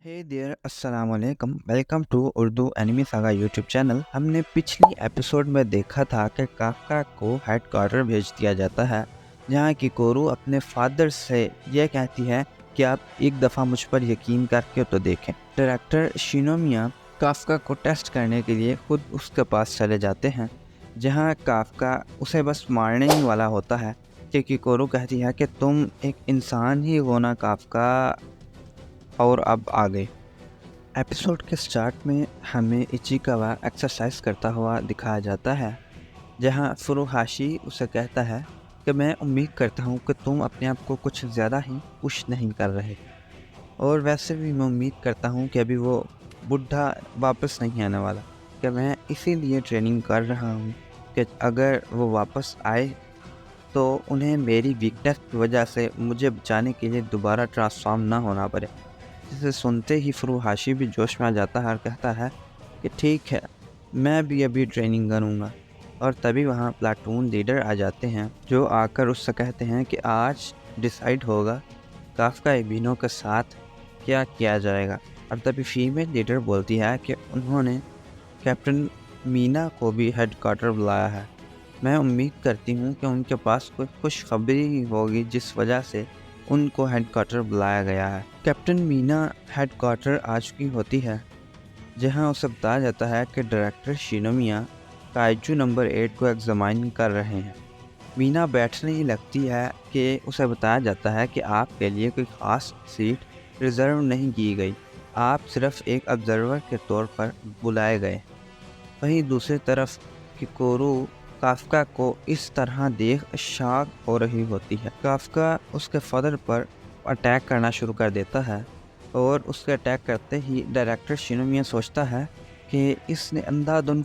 हे there अस्सलाम वालेकुम welcome to Urdu enemy saga YouTube channel. हमने पिछली एपिसोड में देखा था कि काफका को हेडक्वार्टर भेज दिया जाता है, जहां कि कोरू अपने फादर से यह कहती है कि आप एक दफ़ा मुझ पर यकीन करके तो देखें। डायरेक्टर शिनोमिया काफका को टेस्ट करने के लिए खुद उसके पास चले जाते हैं, जहां काफका उसे बस मारने ही वाला होता है, क्योंकि कोरू कहती है कि तुम एक इंसान ही हो ना काफका, और अब आ गए। एपिसोड के स्टार्ट में हमें इचिकावा एक्सरसाइज करता हुआ दिखाया जाता है, जहां फुरुहाशी उसे कहता है कि मैं उम्मीद करता हूं कि तुम अपने आप को कुछ ज़्यादा ही पुश नहीं कर रहे, और वैसे भी मैं उम्मीद करता हूं कि अभी वो बुढ़ा वापस नहीं आने वाला, कि मैं इसीलिए ट्रेनिंग कर रहा हूं कि अगर वो वापस आए तो उन्हें मेरी वीकनेस की वजह से मुझे बचाने के लिए दोबारा ट्रांसफॉर्म ना होना पड़े। जिसे सुनते ही फुरुहाशी भी जोश में आ जाता है और कहता है कि ठीक है, मैं भी अभी ट्रेनिंग करूँगा। और तभी वहाँ प्लाटून लीडर आ जाते हैं, जो आकर उससे कहते हैं कि आज डिसाइड होगा काफका एबिनो के साथ क्या किया जाएगा। और तभी फीमेल लीडर बोलती है कि उन्होंने कैप्टन मीना को भी हेडक्वार्टर बुलाया है। मैं उम्मीद करती हूँ कि उनके पास कोई खुशखबरी होगी जिस वजह से उनको हेडक्वार्टर बुलाया गया है। कैप्टन मीना हेडक्वार्टर आ चुकी होती है, जहां उसे बताया जाता है कि डायरेक्टर शिनोमिया काइजू नंबर 8 को एग्जामाइन कर रहे हैं। मीना बैठने ही लगती है कि उसे बताया जाता है कि आपके लिए कोई ख़ास सीट रिज़र्व नहीं की गई, आप सिर्फ एक ऑब्जर्वर के तौर पर बुलाए गए। वहीं दूसरी तरफ किकोरू काफका को इस तरह देख शॉक हो रही होती है। काफका उसके फादर पर अटैक करना शुरू कर देता है, और उसके अटैक करते ही डायरेक्टर शिनोमिया सोचता है कि इसने अंधाधुंध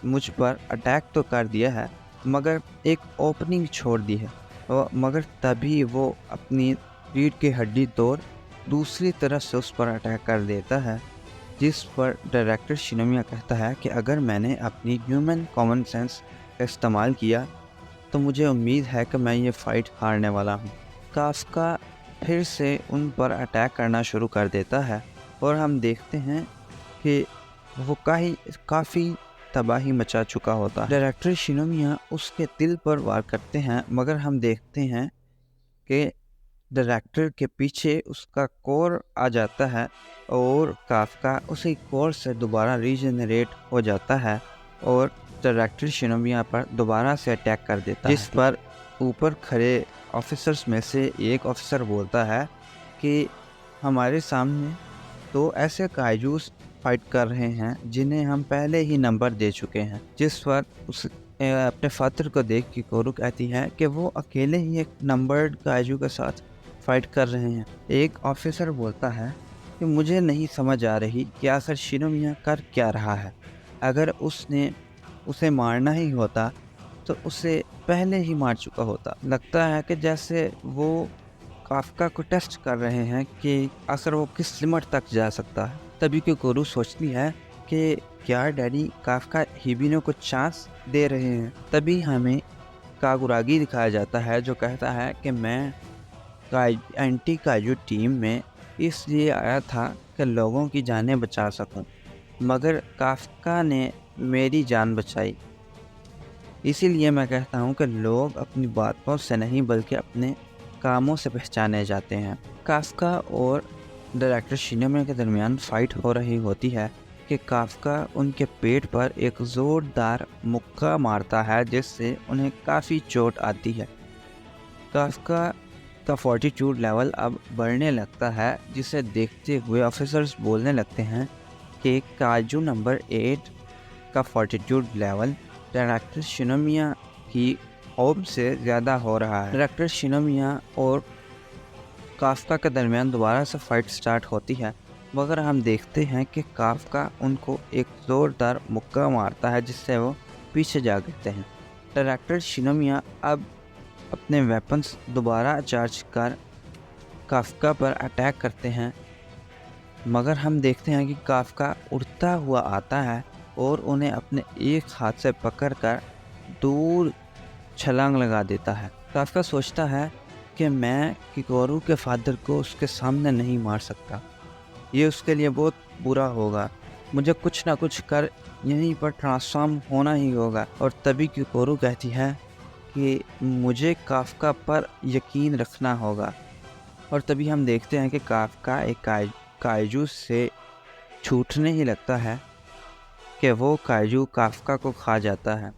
मुझ पर अटैक तो कर दिया है, मगर एक ओपनिंग छोड़ दी है। और मगर तभी वो अपनी रीढ़ की हड्डी तोड़ दूसरी तरफ से उस पर अटैक कर देता है, जिस पर डायरेक्टर शिनोमिया कहता है कि अगर मैंने अपनी ह्यूमन कॉमन सेंस का इस्तेमाल किया तो मुझे उम्मीद है कि मैं ये फ़ाइट हारने वाला हूँ। काफका फिर से उन पर अटैक करना शुरू कर देता है, और हम देखते हैं कि वो काफ़ी तबाही मचा चुका होता है। डायरेक्टर शिनोमिया उसके दिल पर वार करते हैं, मगर हम देखते हैं कि डायरेक्टर के पीछे उसका कोर आ जाता है, और काफका उसी कोर से दोबारा रीजनरेट हो जाता है और डायरेक्टर शिनोमिया पर दोबारा से अटैक कर देता है, जिस पर ऊपर खड़े ऑफिसर्स में से एक ऑफिसर बोलता है कि हमारे सामने तो ऐसे काइजूस फाइट कर रहे हैं जिन्हें हम पहले ही नंबर दे चुके हैं। जिस पर उस अपने फादर को देख के कोरू कहती है कि वो अकेले ही एक नंबर्ड काइजू के साथ फाइट कर रहे हैं। एक ऑफिसर बोलता है कि मुझे नहीं समझ आ रही कि आखिर शिनोमिया कर क्या रहा है। अगर उसने उसे मारना ही होता तो उसे पहले ही मार चुका होता। लगता है कि जैसे वो काफका को टेस्ट कर रहे हैं कि आखिर वो किस लिमिट तक जा सकता है। तभी कि कोरू सोचती है कि क्या डैडी काफका हिबिनो को चांस दे रहे हैं। तभी हमें कागुरागी दिखाया जाता है, जो कहता है कि मैं एंटी काजू टीम में इसलिए आया था कि लोगों की जानें बचा सकूं, मगर काफका ने मेरी जान बचाई। इसीलिए मैं कहता हूं कि लोग अपनी बातों से नहीं बल्कि अपने कामों से पहचाने जाते हैं। काफका और डायरेक्टर शिनोमिया के दरमियान फाइट हो रही होती है कि काफका उनके पेट पर एक ज़ोरदार मुक्का मारता है, जिससे उन्हें काफ़ी चोट आती है। काफका का फोर्टिट्यूड लेवल अब बढ़ने लगता है, जिसे देखते हुए ऑफिसर्स बोलने लगते हैं कि काजू नंबर 8 का फोर्टिट्यूड लेवल डायरेक्टर शिनोमिया की होप से ज़्यादा हो रहा है। डायरेक्टर शिनोमिया और काफका के दरमियान दोबारा से फाइट स्टार्ट होती है, मगर हम देखते हैं कि काफका उनको एक ज़ोरदार मुक्का मारता है, जिससे वो पीछे जा गिरते हैं। डायरेक्टर शिनोमिया अब अपने वेपन्स दोबारा चार्ज कर काफका पर अटैक करते हैं, मगर हम देखते हैं कि काफका उड़ता हुआ आता है और उन्हें अपने एक हाथ से पकड़कर दूर छलांग लगा देता है। काफका सोचता है कि मैं किकोरू के फादर को उसके सामने नहीं मार सकता, ये उसके लिए बहुत बुरा होगा। मुझे कुछ ना कुछ कर यहीं पर ट्रांसफॉर्म होना ही होगा। और तभी किकोरू कहती है कि मुझे काफ्का पर यकीन रखना होगा। और तभी हम देखते हैं कि काफ्का एक काइजू से छूटने ही लगता है कि वो काइजू काफ्का को खा जाता है।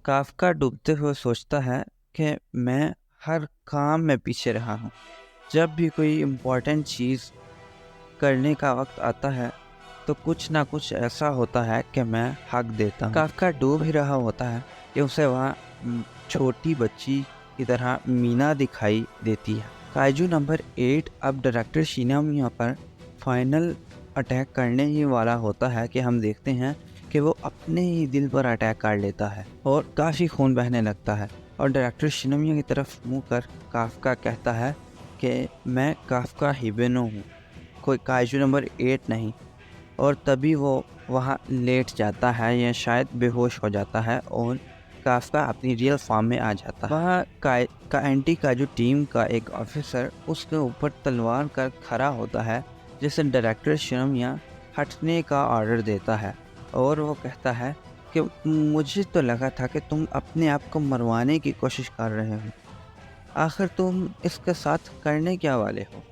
काफ्का डूबते हुए सोचता है कि मैं हर काम में पीछे रहा हूँ। जब भी कोई इम्पोर्टेंट चीज़ करने का वक्त आता है तो कुछ ना कुछ ऐसा होता है कि मैं हक देता हूँ। काफ्का डूब ही रहा होता है कि उसे वहाँ छोटी बच्ची की तरह मीना दिखाई देती है। काइजू नंबर 8 अब डायरेक्टर शिनामिया पर फाइनल अटैक करने ही वाला होता है कि हम देखते हैं कि वो अपने ही दिल पर अटैक कर लेता है और काफ़ी खून बहने लगता है। और डायरेक्टर शिनामिया की तरफ मुँह कर काफ्का कहता है कि मैं काफ्का हिबेनो हूँ, कोई काइजू नंबर 8 नहीं। और तभी वो वहाँ लेट जाता है या शायद बेहोश हो जाता है और काफ्का अपनी रियल फॉर्म में आ जाता है। वहाँ का एंटी काइजू टीम का एक ऑफिसर उसके ऊपर तलवार कर खड़ा होता है, जिसे डायरेक्टर शिनामिया हटने का ऑर्डर देता है। और वो कहता है कि मुझे तो लगा था कि तुम अपने आप को मरवाने की कोशिश कर रहे हो, आखिर तुम इसके साथ करने क्या वाले हो।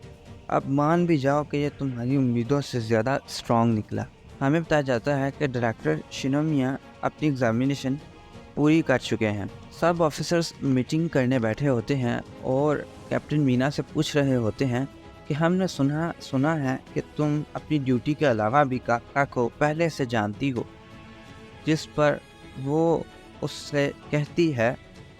अब मान भी जाओ कि ये तुम्हारी उम्मीदों से ज़्यादा स्ट्रॉन्ग निकला। हमें बताया जाता है कि डायरेक्टर शिनोमिया अपनी एग्जामिनेशन पूरी कर चुके हैं। सब ऑफिसर्स मीटिंग करने बैठे होते हैं और कैप्टन मीना से पूछ रहे होते हैं कि हमने सुना है कि तुम अपनी ड्यूटी के अलावा भी काका को पहले से जानती हो। जिस पर वो उससे कहती है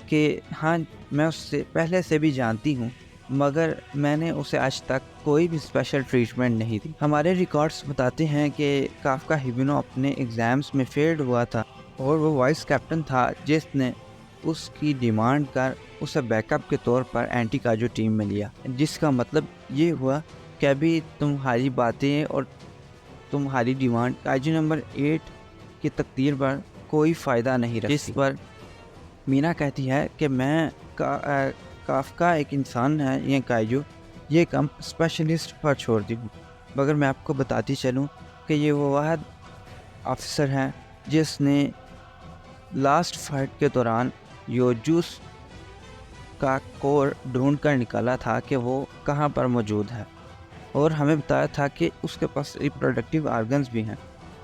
कि हाँ, मैं उससे पहले से भी जानती हूँ, मगर मैंने उसे आज तक कोई भी स्पेशल ट्रीटमेंट नहीं दी। हमारे रिकॉर्ड्स बताते हैं कि काफ्का हिबिनो अपने एग्ज़ाम्स में फेल्ड हुआ था और वो वाइस कैप्टन था जिसने उसकी डिमांड कर उसे बैकअप के तौर पर एंटी काजू टीम में लिया, जिसका मतलब ये हुआ कि अभी तुम्हारी बातें और तुम्हारी डिमांड काजू नंबर 8 की तकदीर पर कोई फ़ायदा नहीं रखती। जिस पर मीना कहती है कि मैं काफ्का एक इंसान है, ये काइजू, ये काम स्पेशलिस्ट पर छोड़ दी हूँ। मगर मैं आपको बताती चलूँ कि ये वो वाहद ऑफिसर हैं जिसने लास्ट फाइट के दौरान योजूस का कोर ढूंढ कर निकाला था कि वो कहाँ पर मौजूद है, और हमें बताया था कि उसके पास रिप्रोडक्टिव ऑर्गन्स भी हैं।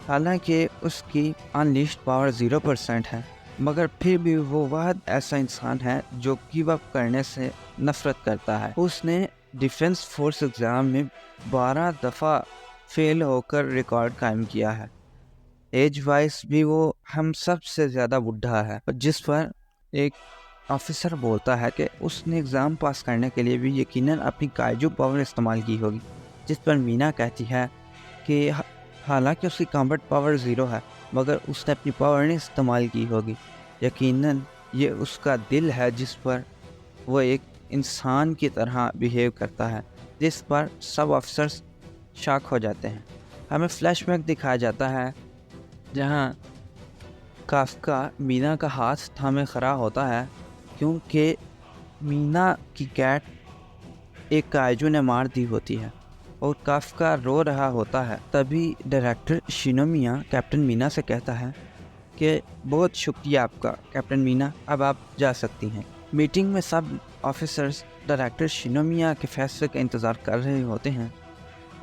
हालांकि उसकी अनलिश्ड पावर 0% है, मगर फिर भी वो वाहद ऐसा इंसान है जो गिव अप करने से नफरत करता है। उसने डिफेंस फोर्स एग्ज़ाम में 12 दफ़ा फेल होकर रिकॉर्ड कायम किया है। एज वाइज भी वो हम सब से ज़्यादा बुढ़ा है। जिस पर एक ऑफिसर बोलता है कि उसने एग्ज़ाम पास करने के लिए भी यकीनन अपनी काइजू पावर इस्तेमाल की होगी। जिस पर मीना कहती है कि हालांकि उसकी कॉम्बैट पावर 0 है, मगर उसने अपनी पावर नहीं इस्तेमाल की होगी। यकीनन ये उसका दिल है जिस पर वो एक इंसान की तरह बिहेव करता है। जिस पर सब ऑफिसर्स शॉक हो जाते हैं। हमें फ्लैशबैक दिखाया जाता है जहां काफ्का मीना का हाथ थामे खड़ा होता है, क्योंकि मीना की कैट एक काइजू ने मार दी होती है और काफ्का रो रहा होता है। तभी डायरेक्टर शिनोमिया कैप्टन मीना से कहता है कि बहुत शुक्रिया आपका कैप्टन मीना, अब आप जा सकती हैं। मीटिंग में सब ऑफिसर्स डायरेक्टर शिनोमिया के फैसले का इंतज़ार कर रहे होते हैं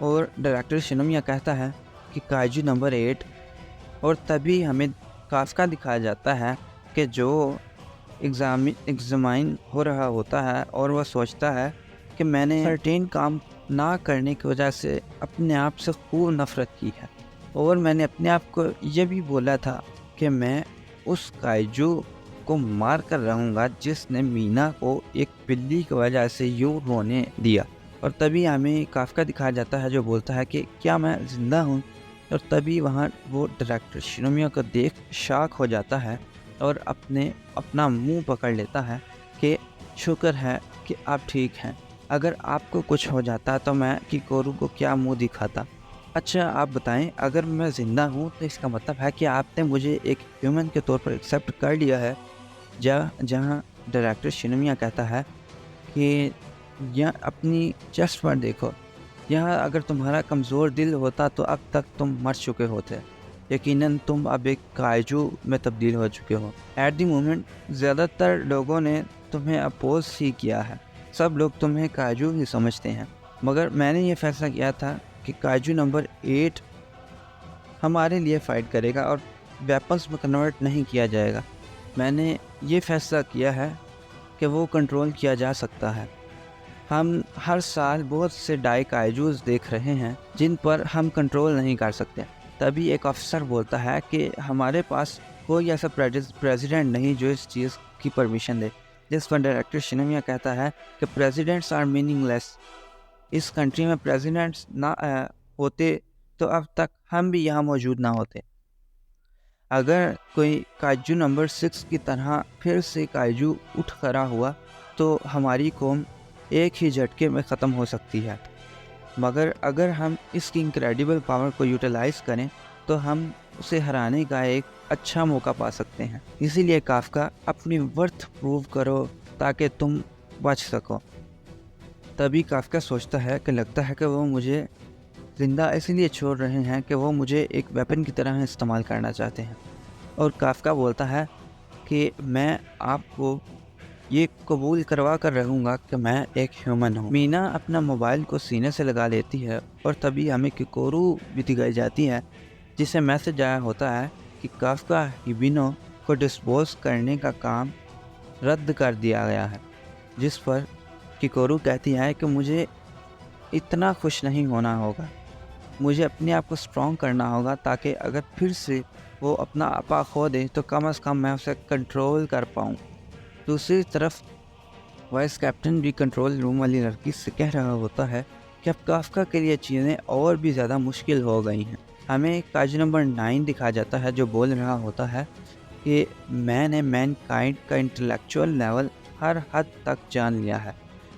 और डायरेक्टर शिनोमिया कहता है कि काइजू नंबर 8। और तभी हमें काफ्का दिखाया जाता है कि जो एग्जामाइन हो रहा होता है और वह सोचता है कि मैंने सर्टेन काम ना करने की वजह से अपने आप से खूब नफ़रत की है, और मैंने अपने आप को यह भी बोला था कि मैं उस काइजू को मार कर रहूँगा जिसने मीना को एक बिल्ली की वजह से यूँ रोने दिया। और तभी हमें काफ्का दिखाया जाता है जो बोलता है कि क्या मैं ज़िंदा हूँ। और तभी वहाँ वो डायरेक्टर शिनोमिया को देख शॉक हो जाता है और अपना मुंह पकड़ लेता है कि शुक्र है कि आप ठीक हैं, अगर आपको कुछ हो जाता तो मैं किकोरू को क्या मुंह दिखाता। अच्छा आप बताएं, अगर मैं ज़िंदा हूँ तो इसका मतलब है कि आपने मुझे एक ह्यूमन के तौर पर एक्सेप्ट कर लिया है। जहाँ डायरेक्टर शिनोमिया कहता है कि यह अपनी चेस्ट पर देखो, यहाँ अगर तुम्हारा कमज़ोर दिल होता तो अब तक तुम मर चुके होते। यकीनन तुम अब एक कायजू में तब्दील हो चुके हो। एट द मोमेंट ज़्यादातर लोगों ने तुम्हें अपोज ही किया है। सब लोग तुम्हें कायजू ही समझते हैं, मगर मैंने ये फैसला किया था कि कायजू नंबर 8 हमारे लिए फ़ाइट करेगा और वेपन्स में कन्वर्ट नहीं किया जाएगा। मैंने ये फैसला किया है कि वो कंट्रोल किया जा सकता है। हम हर साल बहुत से डाई कायजूस देख रहे हैं जिन पर हम कंट्रोल नहीं कर सकते। तभी एक अफसर बोलता है कि हमारे पास कोई ऐसा प्रेसिडेंट नहीं जो इस चीज़ की परमिशन दे। जिस पर डायरेक्टर शिनोमिया कहता है कि प्रेसिडेंट्स आर मीनिंगलेस। इस कंट्री में प्रेसिडेंट्स ना होते तो अब तक हम भी यहाँ मौजूद ना होते। अगर कोई कायजू नंबर 6 की तरह फिर से कायजू उठ खड़ा हुआ तो हमारी कौम एक ही झटके में ख़त्म हो सकती है। मगर अगर हम इसकी इनक्रेडिबल पावर को यूटिलाइज़ करें तो हम उसे हराने का एक अच्छा मौका पा सकते हैं। इसीलिए काफ्का, अपनी वर्थ प्रूव करो ताकि तुम बच सको। तभी काफ्का सोचता है कि लगता है कि वो मुझे ज़िंदा इसलिए छोड़ रहे हैं कि वो मुझे एक वेपन की तरह इस्तेमाल करना चाहते हैं। और काफ्का बोलता है कि मैं आपको ये कबूल करवा कर रहूँगा कि मैं एक ह्यूमन हूँ। मीना अपना मोबाइल को सीने से लगा लेती है और तभी हमें किकोरू भी दिखाई जाती है, जिसे मैसेज आया होता है कि काफ्का हिबिनो को डिस्पोज करने का काम रद्द कर दिया गया है। जिस पर किकोरू कहती है कि मुझे इतना खुश नहीं होना होगा, मुझे अपने आप को स्ट्रॉन्ग करना होगा ताकि अगर फिर से वो अपना आपा खो दे तो कम से कम मैं उसे कंट्रोल कर पाऊँ। दूसरी तरफ वाइस कैप्टन भी कंट्रोल रूम वाली लड़की से कह रहा होता है कि अब काफ्का के लिए चीज़ें और भी ज़्यादा मुश्किल हो गई हैं। हमें काज नंबर 9 दिखाया जाता है जो बोल रहा होता है कि मैंने मैनकाइंड का इंटेलेक्चुअल लेवल हर हद तक जान लिया है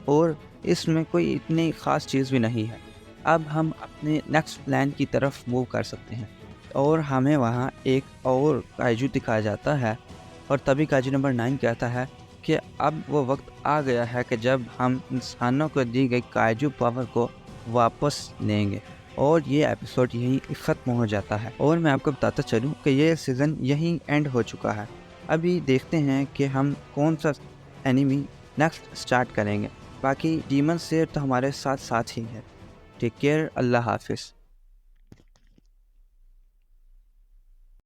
और इसमें कोई इतनी ख़ास चीज़ भी नहीं है। अब हम अपने नेक्स्ट प्लान की तरफ मूव कर सकते हैं। और हमें वहाँ एक और कायजू दिखाया जाता है और तभी कायजू नंबर 9 कहता है कि अब वो वक्त आ गया है कि जब हम इंसानों को दी गई कायजू पावर को वापस लेंगे। और ये एपिसोड यहीं ख़त्म हो जाता है। और मैं आपको बताता चलूँ कि ये सीज़न यहीं एंड हो चुका है। अभी देखते हैं कि हम कौन सा एनिमी नेक्स्ट स्टार्ट करेंगे। बाकी डीमन स्लेयर तो हमारे साथ साथ ही है। टेक केयर, अल्लाह हाफिज़।